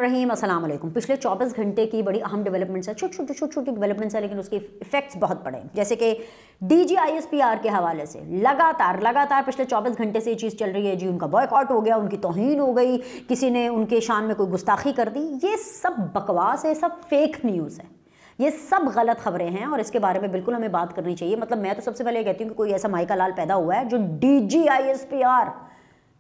रहीम, अस्सलाम वालेकुम। पिछले 24 घंटे की बड़ी अहम डेवलपमेंट्स है, छोटी डेवलपमेंट्स है, लेकिन उसके इफेक्ट्स बहुत बड़े हैं। जैसे कि DGISPR के हवाले से लगातार पिछले 24 घंटे से ये चीज़ चल रही है जी। उनका बॉयकॉट हो गया, उनकी तौहीन हो गई, किसी ने उनके शान में कोई गुस्ताखी कर दी। ये सब बकवास है, सब फेक न्यूज़ है, ये सब गलत खबरें हैं और इसके बारे में बिल्कुल हमें बात करनी चाहिए। मतलब मैं तो सबसे पहले कहती हूँ कि कोई ऐसा माइका लाल पैदा हुआ है जो DGISPR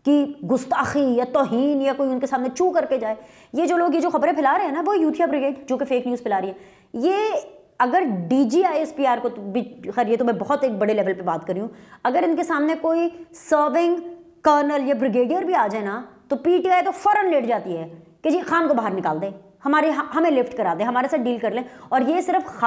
कि गुस्ताखी या तौहीन या कोई उनके सामने चू करके जाए। ये जो खबरें फैला रहे हैं ना, वो यूथिया ब्रिगेड जो कि फेक न्यूज़ फैला रही है। ये अगर DGISPR को भी, खैर ये तो मैं बहुत एक बड़े लेवल पे बात कर रही हूँ, अगर इनके सामने कोई सर्विंग कर्नल या ब्रिगेडियर भी आ जाए ना, तो PTI तो फ़ौरन लेट जाती है कि जी खान को बाहर निकाल दे, हमें लिफ्ट करा दे, हमारे साथ डील कर लें। और ये सिर्फ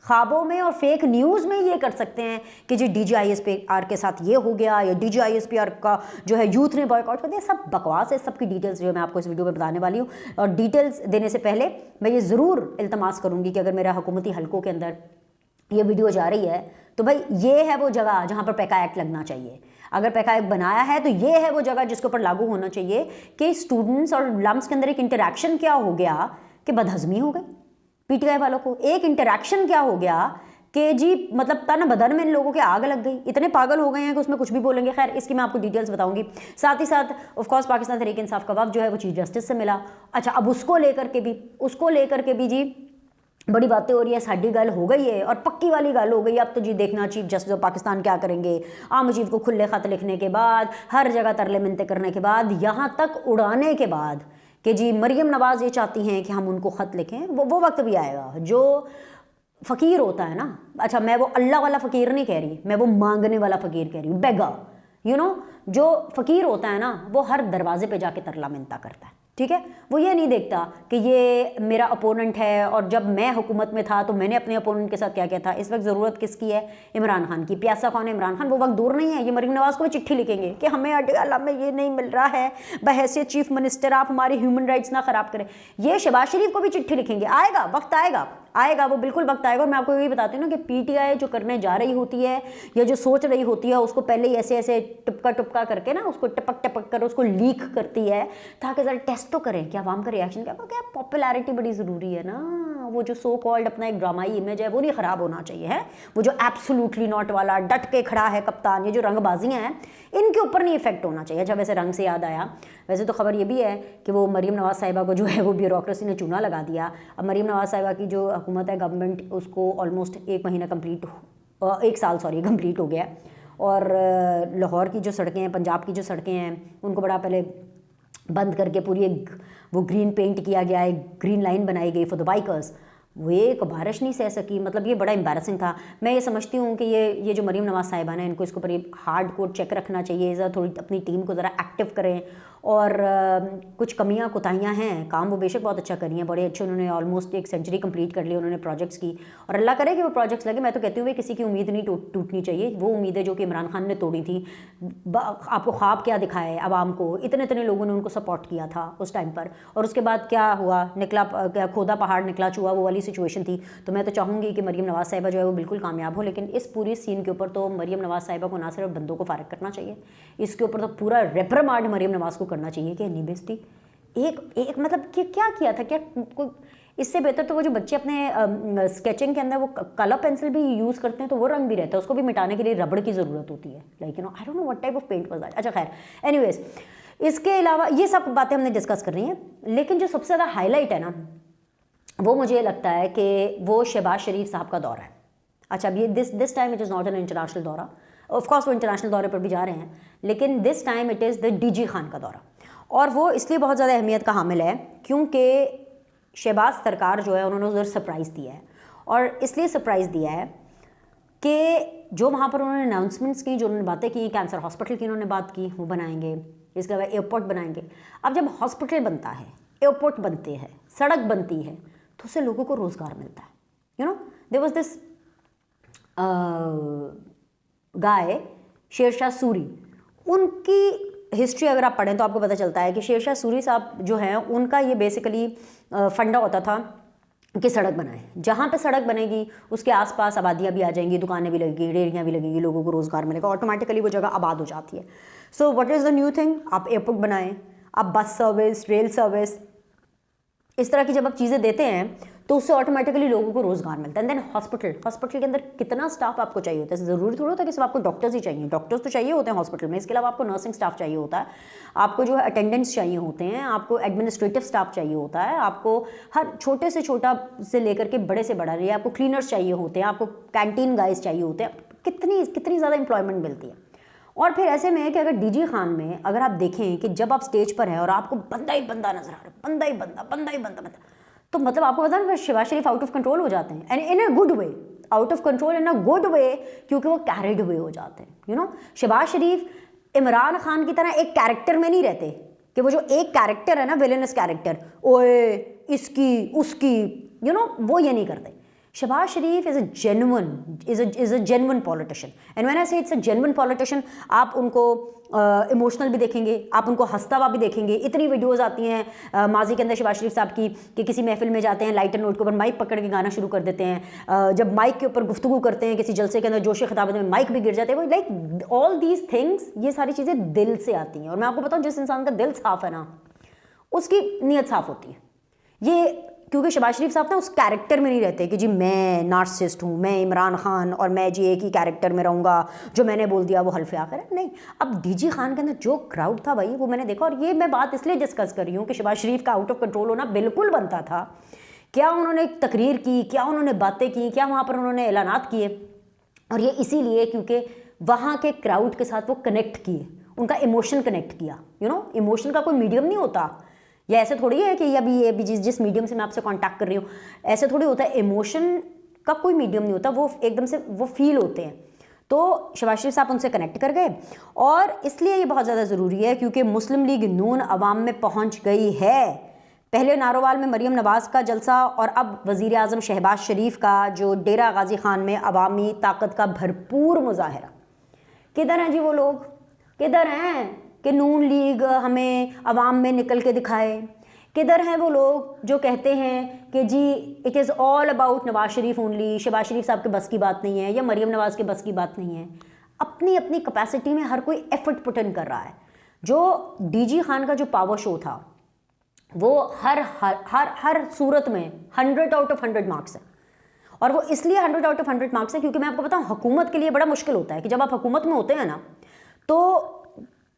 ख्वाबों में और फेक न्यूज़ में ये कर सकते हैं कि जी DGISPR के साथ ये हो गया या DGISPR का जो है यूथ ने बॉयकॉट कर दिया। सब बकवास है। सबकी डिटेल्स जो मैं आपको इस वीडियो में बताने वाली हूँ। और डिटेल्स देने से पहले मैं ये ज़रूर इल्तमास करूँगी कि अगर मेरा हुकूमती हलकों के अंदर ये वीडियो जा रही है तो भाई ये है वो जगह जहाँ पर पैका एक्ट लगना चाहिए। अगर पैका एक्ट बनाया है तो ये है वो जगह जिसके ऊपर लागू होना चाहिए कि स्टूडेंट्स और लम्स के अंदर एक इंटरेक्शन क्या हो गया कि बदहज़मी हो गई। PTI वालों को एक इंटरेक्शन क्या हो गया कि जी मतलब तन बदन में इन लोगों के आग लग गई, इतने पागल हो गए हैं कि उसमें कुछ भी बोलेंगे। खैर इसकी मैं आपको डिटेल्स बताऊंगी। साथ ही साथ ऑफ कोर्स पाकिस्तान तहरीक इंसाफ का वफ़द जो है वो चीफ जस्टिस से मिला। अच्छा, अब उसको लेकर के भी जी बड़ी बातें हो रही है। साड़ी गल हो गई है और पक्की वाली गल हो गई। अब तो जी देखना चीफ जस्टिस ऑफ पाकिस्तान क्या करेंगे। आम चीफ को खुले खत लिखने के बाद, हर जगह तरले मिनते करने के बाद, यहाँ तक उड़ाने के बाद कि जी मरियम नवाज़ ये चाहती हैं कि हम उनको ख़त लिखें, वो वक्त भी आएगा। जो फ़कीर होता है ना, अच्छा मैं वो अल्लाह वाला फ़कीर नहीं कह रही, मैं वो मांगने वाला फ़कीर कह रही हूँ, बेगा, जो फ़कीर होता है ना, वो हर दरवाजे पे जाके तरला मिन्नता करता है, ठीक है। वो ये नहीं देखता कि ये मेरा अपोनेंट है और जब मैं हुकूमत में था तो मैंने अपने अपोनेंट के साथ क्या किया था। इस वक्त ज़रूरत किसकी है? इमरान खान की। प्यासा कौन है? इमरान खान। वो वक्त दूर नहीं है, ये मरीम नवाज़ को भी चिट्ठी लिखेंगे कि हमें अल्लाह में ये नहीं मिल रहा है, बहैसियत चीफ मिनिस्टर आप हमारी ह्यूमन राइट्स ना ख़राब करें। ये शहबाज शरीफ को भी चिट्ठी लिखेंगे। आएगा वक्त, आएगा वो बिल्कुल वक्त आएगा। और मैं आपको यही बताती हूँ ना कि PTI जो करने जा रही होती है या जो सोच रही होती है, उसको पहले ही ऐसे टपका करके ना, उसको टपक कर उसको लीक करती है ताकि ज़रा टेस्ट तो करें कि आवाम का रिएक्शन क्या। पॉपुलैरिटी बड़ी ज़रूरी है ना। वो जो सो कॉल्ड अपना एक ड्रामाई इमेज है वो नहीं ख़राब होना चाहिए है। वो जो एब्सोल्युटली नॉट वाला डट के खड़ा है कप्तान, ये जो रंगबाजियाँ हैं इनके ऊपर नहीं इफेक्ट होना चाहिए। जब वैसे रंग से याद आया, वैसे तो खबर ये भी है कि वो मरीम नवाज़ साहिबा को जो है वो ब्यूरोक्रेसी ने चूना लगा दिया। अब मरीम नवाज़ साहिबा की जो हुकूमत है, गवर्नमेंट, उसको ऑलमोस्ट 1 साल कंप्लीट हो गया। और लाहौर की जो सड़कें हैं, पंजाब की जो सड़कें हैं, उनको बड़ा पहले बंद करके पूरी वो ग्रीन पेंट किया गया है, ग्रीन लाइन बनाई गई फॉर द बाइकर्स। वो एक बारिश नहीं सह सकी। मतलब ये बड़ा एम्बैरसिंग था। मैं ये समझती हूँ कि ये जो मरीम नवाज़ साहिबा है, इनको इसके ऊपर ये हार्ड कोर चेक रखना चाहिए। ज़रा थोड़ी अपनी टीम को ज़रा एक्टिव करें। और कुछ कमियां कोताहियां हैं, काम वो बेशक बहुत अच्छा करी हैं, बड़े अच्छे। उन्होंने ऑलमोस्ट 1 सेंचुरी कंप्लीट कर ली उन्होंने प्रोजेक्ट्स की, और अल्लाह करे कि वो प्रोजेक्ट्स लगे। मैं तो कहती हूँ किसी की उम्मीद नहीं टूटनी चाहिए। वो उम्मीदें जो कि इमरान खान ने तोड़ी थी, आपको ख्वाब क्या दिखाए आवाम को, इतने लोगों ने उनको सपोर्ट किया था उस टाइम पर, और उसके बाद क्या हुआ, निकला खोदा पहाड़ निकला चूहा, वो वाली सिचुएशन थी। तो मैं तो चाहूँगी कि मरीम नवाज़ साहिबा जो है वो बिल्कुल कामयाब हो। लेकिन इस पूरी सीन के ऊपर तो मरीम नवाज़ साहिबा को ना सिर्फ बंदों को फारिग करना चाहिए, इसके ऊपर तो पूरा रेप्रिमांड मरीम नवाज़ को करना चाहिए कि नहीं बेइज्जती एक मतलब कि क्या किया था। क्या कोई इससे बेहतर तो वो जो बच्चे अपने स्केचिंग के अंदर वो कलर पेंसिल भी यूज़ करते हैं तो वो रंग भी रहता है, उसको भी मिटाने के लिए रबड़ की ज़रूरत होती है। Like I don't know what type of paint was that. अच्छा खैर, एनीवेज, इसके अलावा ये सब बातें हमने डिस्कस कर रही हैं। लेकिन जो सबसे ज़्यादा हाईलाइट है ना, वो मुझे लगता है कि वो शहबाज शरीफ साहब का दौरा है। अच्छा, अब ये this time it is not an international दौरा। ऑफकोर्स वो इंटरनेशनल दौरे पर भी जा रहे हैं, लेकिन this time it is the DG Khan का दौरा। और वो इसलिए बहुत ज़्यादा अहमियत का हामिल है क्योंकि शहबाज सरकार जो है उन्होंने उधर सरप्राइज़ दिया है। और इसलिए सरप्राइज़ दिया है कि जो वहाँ पर उन्होंने अनाउंसमेंट्स की, जो उन्होंने बातें की, कैंसर हॉस्पिटल की उन्होंने बात की, वो बनाएंगे, इसके अलावा एयरपोर्ट बनाएंगे। अब जब हॉस्पिटल बनता है, एयरपोर्ट बनते हैं, सड़क बनती है, तो उससे लोगों को रोज़गार मिलता है। There was this guy Sher Shah Suri, उनकी हिस्ट्री अगर आप पढ़ें तो आपको पता चलता है कि शेरशाह सूरी साहब जो हैं उनका ये बेसिकली फंडा होता था कि सड़क बनाएं। जहाँ पे सड़क बनेगी उसके आसपास आबादियाँ भी आ जाएंगी, दुकानें भी लगेंगी, डेयरियाँ भी लगेंगी, लोगों को रोज़गार मिलेगा, ऑटोमेटिकली वो जगह आबाद हो जाती है। So what is the new thing? आप एयरपोर्ट बनाएं, आप बस सर्विस, रेल सर्विस, इस तरह की जब आप चीज़ें देते हैं तो उससे ऑटोमेटिकली लोगों को रोजगार मिलता है। एंड देन हॉस्पिटल के अंदर कितना स्टाफ आपको चाहिए होता है? ज़रूरी थोड़ा होता है कि सिर्फ आपको डॉक्टर्स ही चाहिए, डॉक्टर्स तो चाहिए होते हैं हॉस्पिटल में, इसके अलावा आपको नर्सिंग स्टाफ चाहिए होता है, आपको जो है अटेंडेंट्स चाहिए होते हैं, आपको एडमिनिस्ट्रेटिव स्टाफ चाहिए होता है, आपको हर छोटे से छोटा से लेकर के बड़े से बड़ा, ये आपको क्लीनर्स चाहिए होते हैं, आपको कैंटीन गाइज चाहिए होते हैं। कितनी ज़्यादा इंप्लॉयमेंट मिलती है। और फिर ऐसे में है कि अगर डीजी खान में अगर आप देखें कि जब आप स्टेज पर हैं और आपको बंदा ही बंदा नजर आ रहा है, बंदा ही बंदा, तो मतलब आपको पता है शहबाज शरीफ आउट ऑफ कंट्रोल हो जाते हैं, and in a good way, out of control in a good way, क्योंकि वो कैरिड हुए हो जाते हैं। यू नो, शहबाज शरीफ इमरान खान की तरह एक कैरेक्टर में नहीं रहते कि वो जो एक कैरेक्टर है ना, विलेनस कैरेक्टर, ओए इसकी उसकी, यू नो, वो ये नहीं करते। Shahbaz Sharif is a genuine politician, and when I say it's a genuine politician, आप उनको इमोशनल भी देखेंगे, आप उनको हंसता हुआ भी देखेंगे। इतनी वीडियोस आती हैं माजी के अंदर शहबाज शरीफ साहब की कि किसी महफिल में जाते हैं, लाइटर नोट के ऊपर माइक पकड़ के गाना शुरू कर देते हैं, जब माइक के ऊपर गुफ्तगू करते हैं किसी जलसे के अंदर, जोश खिताबत में माइक भी गिर जाते हैं। वो लाइक ऑल दीज थिंग्स, ये सारी चीज़ें दिल से आती हैं। और मैं आपको बताऊँ, जिस इंसान का दिल साफ़ है ना, उसकी नीयत साफ़ होती है। ये क्योंकि शहबाज शरीफ साहब ना उस कैरेक्टर में नहीं रहते कि जी मैं नार्सिसिस्ट हूँ, मैं इमरान खान और मैं जी एक ही कैरेक्टर में रहूँगा, जो मैंने बोल दिया वो हल्फे आखिर है। नहीं, अब डीजी खान के अंदर जो क्राउड था भाई, वो मैंने देखा। और ये मैं बात इसलिए डिस्कस कर रही हूँ कि शहबाज शरीफ का आउट ऑफ कंट्रोल होना बिल्कुल बनता था। क्या उन्होंने तकरीर की, क्या उन्होंने बातें की, क्या वहाँ पर उन्होंने ऐलानात किए, और ये इसीलिए क्योंकि वहाँ के क्राउड के साथ वो कनेक्ट किए, उनका इमोशन कनेक्ट किया। यू नो, इमोशन का कोई मीडियम नहीं होता। या ऐसे थोड़ी है कि अभी ये जिस मीडियम से मैं आपसे कांटेक्ट कर रही हूँ, ऐसे थोड़ी होता है। इमोशन का कोई मीडियम नहीं होता, वो एकदम से वो फील होते हैं। तो शहबाज शरीफ साहब उनसे कनेक्ट कर गए, और इसलिए ये बहुत ज़्यादा ज़रूरी है क्योंकि मुस्लिम लीग नून अवाम में पहुँच गई है। पहले नारोवाल में मरीम नवाज़ का जलसा, और अब वज़ीर आज़म शहबाज शरीफ का जो डेरा गाजी खान में अवामी ताकत का भरपूर मुजाहरा। किधर हैं जी वो लोग, किधर हैं कि नून लीग हमें अवाम में निकल के दिखाए? किधर हैं वो लोग जो कहते हैं कि जी it is all about Nawaz Sharif only, Shahbaz Sharif sahab के बस की बात नहीं है, या मरीम नवाज़ के बस की बात नहीं है। अपनी अपनी कैपेसिटी में हर कोई एफर्ट पुट इन कर रहा है। जो डीजी खान का जो पावर शो था, वो हर सूरत में 100 आउट ऑफ 100 मार्क्स है। और वो इसलिए 100 आउट ऑफ 100 मार्क्स है क्योंकि मैं आपको बताऊँ, हुकूमत के लिए बड़ा मुश्किल होता है कि जब आप हुकूमत में होते हैं ना, तो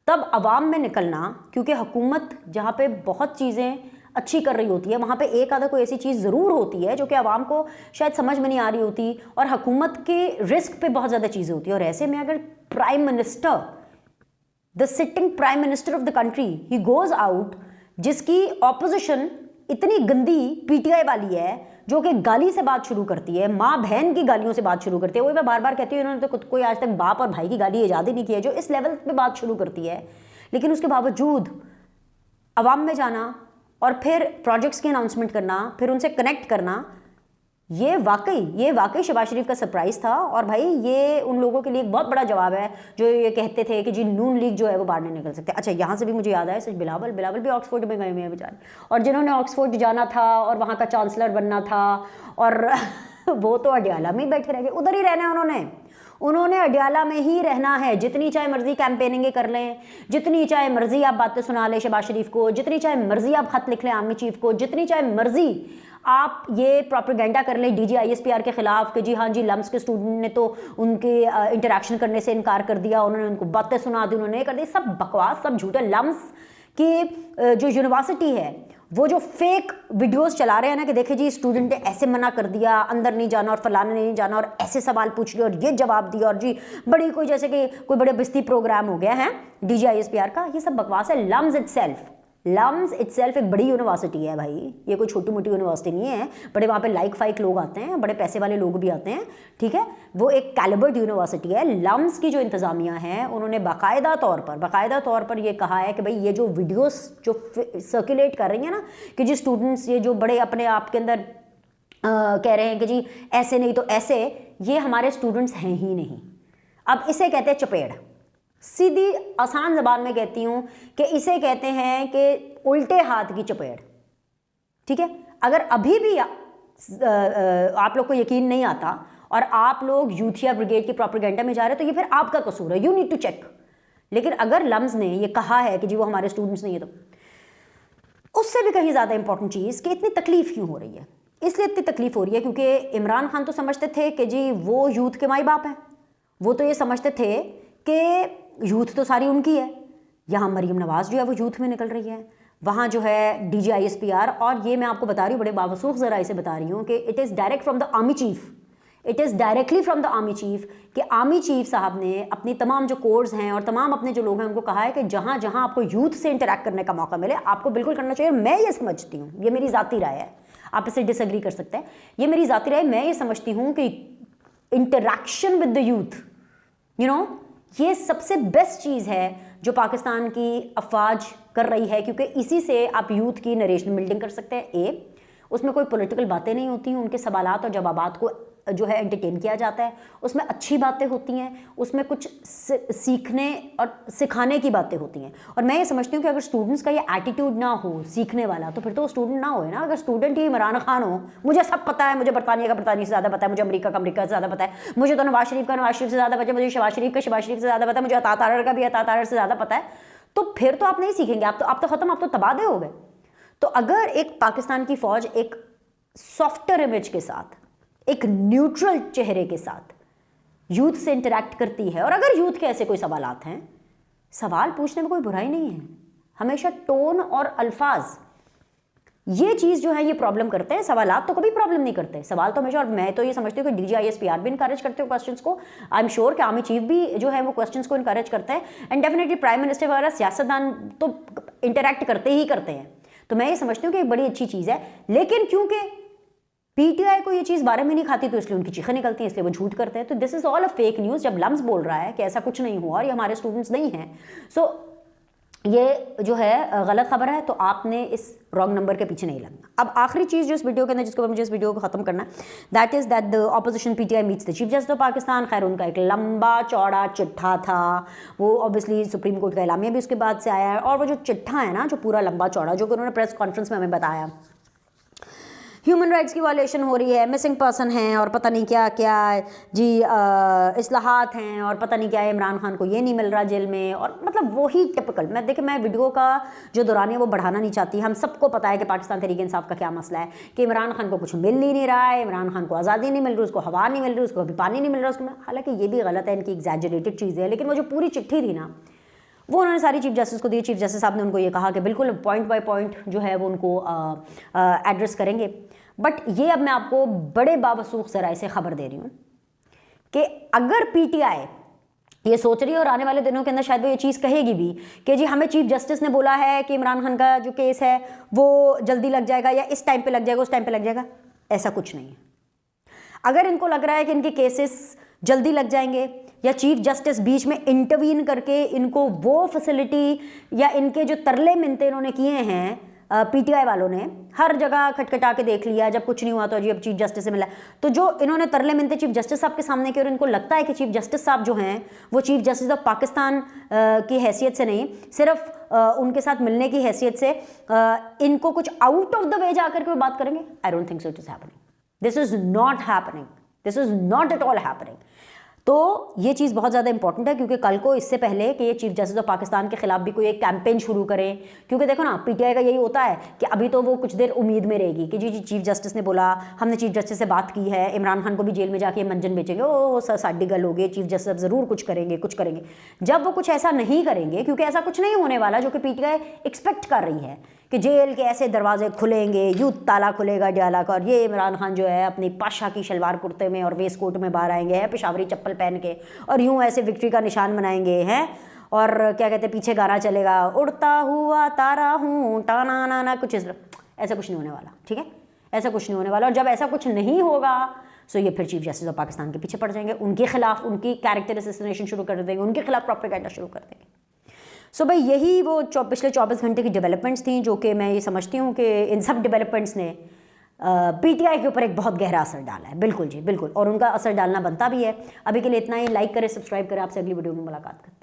तब अवाम में निकलना, क्योंकि हुकूमत जहाँ पे बहुत चीज़ें अच्छी कर रही होती है, वहाँ पे एक आधा कोई ऐसी चीज़ ज़रूर होती है जो कि अवाम को शायद समझ में नहीं आ रही होती, और हुकूमत के रिस्क पे बहुत ज़्यादा चीज़ें होती है। और ऐसे में अगर prime minister, the sitting prime minister of the country, he goes out, जिसकी ऑपोजिशन इतनी गंदी पीटीआई वाली है, जो कि गाली से बात शुरू करती है, माँ बहन की गालियों से बात शुरू करती है। वही मैं बार बार कहती हूँ, इन्होंने तो कोई आज तक बाप और भाई की गाली ईजाद ही नहीं की है, जो इस लेवल पे बात शुरू करती है। लेकिन उसके बावजूद अवाम में जाना और फिर प्रोजेक्ट्स की अनाउंसमेंट करना, फिर उनसे कनेक्ट करना, ये वाकई शहबाज शरीफ का सरप्राइज़ था। और भाई ये उन लोगों के लिए एक बहुत बड़ा जवाब है जो ये कहते थे कि जी नून लीग जो है वो बाहर नहीं निकल सकते। अच्छा, यहाँ से भी मुझे याद आया, सच बिलावल भी ऑक्सफोर्ड में गए हुए हैं बेचारे, और जिन्होंने ऑक्सफोर्ड जाना था और वहाँ का चांसलर बनना था, और वो तो अडियाला में ही बैठे रह गए, उधर ही रहना है उन्होंने अडियाला में ही रहना है। जितनी चाहे मर्जी कैंपेनिंग कर लें, जितनी चाहे मर्जी आप बातें सुना लें शहबाज शरीफ को, जितनी चाहे मर्जी आप खत लिख लें आर्मी चीफ को, जितनी चाहे मर्जी आप ये प्रोपेगेंडा कर लें डीजी ISPR के खिलाफ कि जी हाँ जी लम्स के स्टूडेंट ने तो उनके इंटरेक्शन करने से इनकार कर दिया, उन्होंने उनको बातें सुना दी, उन्होंने कर दी, सब बकवास, सब झूठे। लम्स की जो यूनिवर्सिटी है, वो जो फेक वीडियोस चला रहे हैं ना कि देखिए जी स्टूडेंट ने ऐसे मना कर दिया, अंदर नहीं जाना, और फलाने नहीं जाना, और ऐसे सवाल पूछ लिए और ये जवाब दिया, और जी बड़ी कोई जैसे कि कोई बड़े बिस्ती प्रोग्राम हो गया है डीजी ISPR का, ये सब बकवास है। लम्स इटसेल्फ एक बड़ी यूनिवर्सिटी है भाई, ये कोई छोटी मोटी यूनिवर्सिटी नहीं है। बड़े वहाँ पे लाइक फाइक लोग आते हैं, बड़े पैसे वाले लोग भी आते हैं, ठीक है। वो एक कैलिबर्ड यूनिवर्सिटी है। लम्स की जो इंतज़ामिया है, उन्होंने बाकायदा तौर पर ये कहा है कि भाई ये जो वीडियोस जो सर्कुलेट कर रही हैं ना कि जी स्टूडेंट्स ये जो बड़े अपने आप के अंदर कह रहे हैं कि जी ऐसे नहीं तो ऐसे, ये हमारे स्टूडेंट्स हैं ही नहीं। अब इसे कहते हैं चपेड़। सीधी आसान ज़बान में कहती हूँ कि इसे कहते हैं कि उल्टे हाथ की चपेड़, ठीक है। अगर अभी भी आप लोग को यकीन नहीं आता और आप लोग यूथिया ब्रिगेड की प्रोपेगेंडा में जा रहे हैं, तो ये फिर आपका कसूर है, यू नीड टू चेक। लेकिन अगर लम्स ने ये कहा है कि जी वो हमारे स्टूडेंट्स नहीं है, तो उससे भी कहीं ज़्यादा इंपॉर्टेंट चीज़ कि इतनी तकलीफ क्यों हो रही है। इसलिए इतनी तकलीफ हो रही है क्योंकि इमरान खान तो समझते थे कि जी वो यूथ के माई बाप हैं, वो तो ये समझते थे कि यूथ तो सारी उनकी है। यहाँ मरीम नवाज़ जो है वो यूथ में निकल रही है, वहाँ जो है DGISPR, और ये मैं आपको बता रही हूँ बड़े बावसूख ज़राए से बता रही हूँ कि it is direct from the army chief, it is directly from the army chief, कि आर्मी चीफ साहब ने अपनी तमाम जो कोर्स हैं और तमाम अपने जो लोग हैं उनको कहा है कि जहाँ जहाँ आपको यूथ से इंटरेक्ट करने का मौका मिले आपको बिल्कुल करना चाहिए। मैं ये समझती हूँ, ये मेरी ज़ाती राय है, आप इसे डिसएग्री कर सकते हैं, ये मेरी ज़ाती राय, मैं ये समझती हूँ कि interaction with the youth, you know, ये सबसे बेस्ट चीज़ है जो पाकिस्तान की अफवाज कर रही है, क्योंकि इसी से आप यूथ की नरेशन बिल्डिंग कर सकते हैं। उसमें कोई पॉलिटिकल बातें नहीं होती हैं, उनके सवालात और जवाबात को जो है एंटरटेन किया जाता है, उसमें अच्छी बातें होती हैं, उसमें कुछ सीखने और सिखाने की बातें होती हैं। और मैं ये समझती हूँ कि अगर स्टूडेंट्स का ये एटीट्यूड ना हो सीखने वाला, तो फिर तो स्टूडेंट ना होए ना। अगर स्टूडेंट ही इमरान खान हो, मुझे सब पता है, मुझे बरतानिया का बरतानिया से ज़्यादा पता है, मुझे अमेरिका का अमेरिका से ज़्यादा पता है, मुझे तो नवाज शरीफ का नवाज शरीफ से ज़्यादा पता है, मुझे शहबाज शरीफ का शहबाज शरीफ से ज़्यादा पता है, मुझे अता तारड़ का भी अता तारड़ से ज़्यादा पता है, तो फिर तो आप नहीं सीखेंगे, आप तो ख़त्म, आप तो तबादे हो गए। तो अगर एक पाकिस्तान की फ़ौज एक सॉफ्टवेयर इमेज के साथ, एक न्यूट्रल चेहरे के साथ यूथ से इंटरैक्ट करती है, और अगर यूथ के ऐसे कोई सवालात हैं, सवाल पूछने में कोई बुराई नहीं है, हमेशा टोन और अल्फाज, ये चीज़ जो है ये प्रॉब्लम करते हैं। सवालात तो कभी प्रॉब्लम नहीं करते, सवाल तो हमेशा, और मैं तो ये समझती हूँ कि DGISPR भी इनकरेज करते हो क्वेश्चंस को, आई एम श्योर कि आर्मी चीफ भी जो है वो क्वेश्चंस को इनकरेज करते हैं, एंड डेफिनेटली प्राइम मिनिस्टर वगैरह सियासतदान तो इंटरैक्ट करते ही करते हैं। तो मैं ये समझती हूँ कि एक बड़ी अच्छी चीज़ है, लेकिन क्योंकि PTI को ये चीज़ बारे में नहीं खाती तो इसलिए उनकी चीखें निकलती हैं, इसलिए वो झूठ करते हैं। तो this is all a fake news. जब लम्स बोल रहा है कि ऐसा कुछ नहीं हुआ और ये हमारे स्टूडेंट्स नहीं हैं, सो ये जो है गलत खबर है, तो आपने इस रॉन्ग नंबर के पीछे नहीं लगना। अब आखिरी चीज़ जो इस वीडियो के अंदर, जिसके बाद मुझे इस वीडियो को खत्म करना है, that is that the opposition PTI meets the chief justice of Pakistan. खैर उनका एक लंबा चौड़ा चिट्ठा था, वो ऑब्वियसली सुप्रीम कोर्ट का एलामिया भी उसके बाद से आया है, और वो जो चिट्ठा है ना, जो पूरा लंबा चौड़ा, जो कि उन्होंने प्रेस कॉन्फ्रेंस में हमें बताया, ह्यूमन राइट्स की वायलेशन हो रही है, मिसिंग पर्सन हैं और पता नहीं क्या क्या जी, इस्लाहात हैं और पता नहीं क्या है, इमरान खान को ये नहीं मिल रहा जेल में, और मतलब वही टिपिकल। मैं वीडियो का जो दौरान है वो बढ़ाना नहीं चाहती। हम सबको पता है कि पाकिस्तान तहरीक इंसाफ का क्या मसला है, कि इमरान खान को कुछ मिल ही नहीं रहा है, इमरान खान को आज़ादी नहीं मिल रही, उसको हवा नहीं मिल रही, उसको अभी पानी नहीं मिल रहा उसको। हालांकि ये भी गलत है, इनकी एग्जैजरेटेड चीज़ है, लेकिन वो जो पूरी चिट्ठी थी ना, वो उन्होंने सारी चीफ जस्टिस को दी। चीफ जस्टिस साहब ने उनको ये कहा कि बिल्कुल पॉइंट बाय पॉइंट जो है वो उनको एड्रेस करेंगे। बट ये अब मैं आपको बड़े बावसूख ज़राए से खबर दे रही हूँ कि अगर PTI ये सोच रही है, और आने वाले दिनों के अंदर शायद वो ये चीज़ कहेगी भी कि जी हमें चीफ जस्टिस ने बोला है कि इमरान खान का जो केस है वो जल्दी लग जाएगा, या इस टाइम पे लग जाएगा, उस टाइम पे लग जाएगा, ऐसा कुछ नहीं है। अगर इनको लग रहा है कि इनके केसेस जल्दी लग जाएंगे, या चीफ जस्टिस बीच में इंटरवीन करके इनको वो फैसिलिटी, या इनके जो तरले मिनते इन्होंने किए हैं PTI वालों ने, हर जगह खटखटा के देख लिया, जब कुछ नहीं हुआ तो जी अब चीफ जस्टिस से मिला, तो जो इन्होंने तरले मिनते चीफ जस्टिस साहब के सामने किए, और इनको लगता है कि चीफ जस्टिस साहब जो हैं वो चीफ जस्टिस ऑफ पाकिस्तान की हैसियत से नहीं, सिर्फ उनके साथ मिलने की हैसियत से इनको कुछ आउट ऑफ द वे जाकर के वो बात करेंगे। I don't think so it is happening, this is not happening, this is not at all happening. तो ये चीज़ बहुत ज़्यादा इंपॉर्टेंट है, क्योंकि कल को इससे पहले कि ये चीफ जस्टिस ऑफ पाकिस्तान के खिलाफ भी कोई एक कैंपेन शुरू करें, क्योंकि देखो ना PTI का यही होता है कि अभी तो वो कुछ देर उम्मीद में रहेगी कि जी चीफ जस्टिस ने बोला, हमने चीफ जस्टिस से बात की है, इमरान खान को भी जेल में जाके मंजन बेचेंगे, ओ सर साडी गल हो गई, चीफ जस्टिस ज़रूर कुछ करेंगे कुछ करेंगे। जब वो कुछ ऐसा नहीं करेंगे, क्योंकि ऐसा कुछ नहीं होने वाला जो कि PTI एक्सपेक्ट कर रही है कि जेल के ऐसे दरवाजे खुलेंगे, यूथ ताला खुलेगा डाला का, और ये इमरान खान जो है अपनी पाशा की शलवार कुर्ते में और वेस्ट कोट में बाहर आएंगे हैं, पेशावरी चप्पल पहन के, और यूं ऐसे विक्ट्री का निशान बनाएंगे हैं, और क्या कहते हैं पीछे गाना चलेगा, उड़ता हुआ तारा हूँ टाना नाना, कुछ ऐसा कुछ नहीं होने वाला, ठीक है, ऐसा कुछ नहीं होने वाला। और जब ऐसा कुछ नहीं होगा, सो ये फिर चीफ जस्टिस ऑफ पाकिस्तान के पीछे पड़ जाएंगे, उनके खिलाफ उनकी कैरेक्टर असैसिनेशन शुरू कर देंगे, उनके खिलाफ प्रोपेगेंडा शुरू कर देंगे। सो भाई यही वो पिछले 24 घंटे की डेवलपमेंट्स थी, जो कि मैं ये समझती हूँ कि इन सब डेवलपमेंट्स ने PTI के ऊपर एक बहुत गहरा असर डाला है। बिल्कुल जी बिल्कुल, और उनका असर डालना बनता भी है। अभी के लिए इतना ही, लाइक करें, सब्सक्राइब करें, आपसे अगली वीडियो में मुलाकात करें।